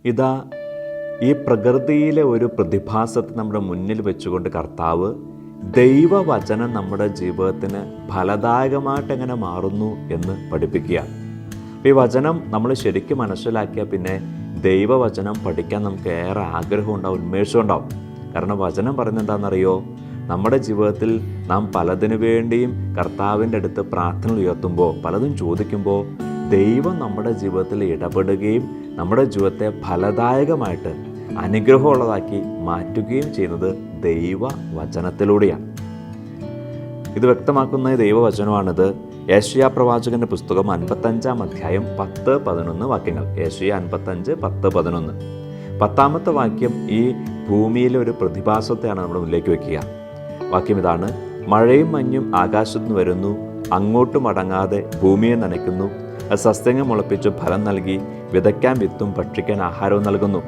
ഇതാ ഈ പ്രകൃതിയിലെ ഒരു പ്രതിഭാസത്തെ നമ്മുടെ മുന്നിൽ വെച്ചുകൊണ്ട് കർത്താവ് ദൈവവചനം നമ്മുടെ ജീവിതത്തിന് ഫലദായകമായിട്ട് എങ്ങനെ മാറുന്നു എന്ന് പഠിപ്പിക്കുകയാണ്. ഈ വചനം നമ്മൾ ശരിക്കും മനസ്സിലാക്കിയാൽ പിന്നെ ദൈവവചനം പഠിക്കാൻ നമുക്ക് ഏറെ ആഗ്രഹം ഉണ്ടാവും, ഉന്മേഷം ഉണ്ടാവും. കാരണം വചനം പറയുന്നത് എന്താണെന്നറിയോ? നമ്മുടെ ജീവിതത്തിൽ നാം പലതിനു വേണ്ടിയും കർത്താവിൻ്റെ അടുത്ത് പ്രാർത്ഥന ഉയർത്തുമ്പോൾ, പലതും ചോദിക്കുമ്പോൾ ദൈവം നമ്മുടെ ജീവിതത്തിൽ ഇടപെടുകയും നമ്മുടെ ജീവിതത്തെ ഫലദായകമായിട്ട് അനുഗ്രഹമുള്ളതാക്കി മാറ്റുകയും ചെയ്യുന്നത് ദൈവവചനത്തിലൂടെയാണ്. ഇത് വ്യക്തമാക്കുന്ന ദൈവവചനമാണിത്. യെശയ്യാ പ്രവാചകന്റെ പുസ്തകം 55-ാം അധ്യായം 10-11 വാക്യങ്ങൾ. യെശയ്യാ 55, 10, 11. 10-ാമത്തെ വാക്യം ഈ ഭൂമിയിലെ ഒരു പ്രതിഭാസത്തെയാണ് നമ്മുടെ മുന്നിലേക്ക് വയ്ക്കുക. വാക്യം ഇതാണ്: മഴയും മഞ്ഞും ആകാശത്തു നിന്ന് വരുന്നു, അങ്ങോട്ട് മടങ്ങാതെ ഭൂമിയെ നനയ്ക്കുന്നു, സസ്യങ്ങൾ മുളപ്പിച്ച് ഫലം നൽകി, വിതയ്ക്കാൻ വിത്തും ഭക്ഷിക്കാൻ ആഹാരവും നൽകുന്നു.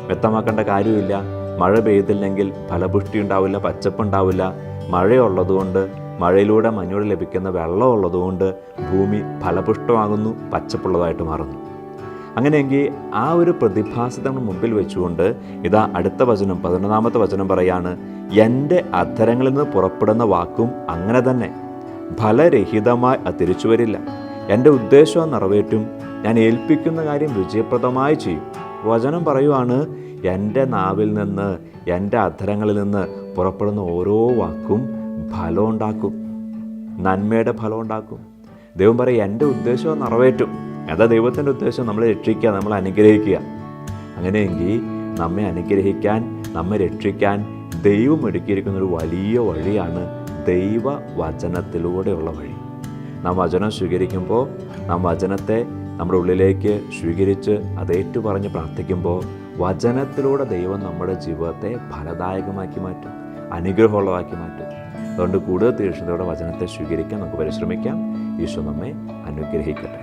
വ്യക്തമാക്കേണ്ട കാര്യമില്ല. മഴ പെയ്തില്ലെങ്കിൽ ഫലപുഷ്ടി ഉണ്ടാവില്ല, പച്ചപ്പുണ്ടാവില്ല. മഴയുള്ളതുകൊണ്ട്, മഴയിലൂടെ മഞ്ഞോട് ലഭിക്കുന്ന വെള്ളമുള്ളതുകൊണ്ട് ഭൂമി ഫലപുഷ്ടമാകുന്നു, പച്ചപ്പുള്ളതായിട്ട് മാറുന്നു. അങ്ങനെയെങ്കിൽ ആ ഒരു പ്രതിഭാസത്തെ നമ്മൾ മുമ്പിൽ വെച്ചുകൊണ്ട് ഇതാ അടുത്ത വചനം, 11-ാമത്തെ വചനം പറയാണ്: എൻ്റെ അധരങ്ങളിൽ നിന്ന് പുറപ്പെടുന്ന വാക്കും അങ്ങനെ തന്നെ ഫലരഹിതമായി തിരിച്ചു വരില്ല. എൻ്റെ ഉദ്ദേശം നിറവേറ്റും, ഞാൻ ഏൽപ്പിക്കുന്ന കാര്യം വിജയപ്രദമായി ചെയ്യും. വചനം പറയുവാണ്, എൻ്റെ നാവിൽ നിന്ന്, എൻ്റെ അധരങ്ങളിൽ നിന്ന് പുറപ്പെടുന്ന ഓരോ വാക്കും ഫലം ഉണ്ടാക്കും, നന്മയുടെ ഫലം ഉണ്ടാക്കും. ദൈവം പറയും, എൻ്റെ ഉദ്ദേശം നിറവേറ്റും. എന്താ ദൈവത്തിൻ്റെ ഉദ്ദേശം? നമ്മളെ രക്ഷിക്കുക, നമ്മളെ അനുഗ്രഹിക്കുക. അങ്ങനെയെങ്കിൽ നമ്മെ അനുഗ്രഹിക്കാൻ, നമ്മെ രക്ഷിക്കാൻ ദൈവം ഒരുക്കിയിരിക്കുന്നൊരു വലിയ വഴിയാണ് ദൈവവചനത്തിലൂടെയുള്ള വഴി. നാം വചനം സ്വീകരിക്കുമ്പോൾ, നാം വചനത്തെ നമ്മുടെ ഉള്ളിലേക്ക് സ്വീകരിച്ച് അതേറ്റു പറഞ്ഞ് പ്രാർത്ഥിക്കുമ്പോൾ വചനത്തിലൂടെ ദൈവം നമ്മുടെ ജീവിതത്തെ ഫലദായകമാക്കി മാറ്റും, അനുഗ്രഹമുള്ളതാക്കി മാറ്റും. അതുകൊണ്ട് കൂടുതൽ തീക്ഷ്ണതയോടെ വചനത്തെ സ്വീകരിക്കാൻ നമുക്ക് പരിശ്രമിക്കാം. ഈശോ നമ്മെ അനുഗ്രഹിക്കട്ടെ.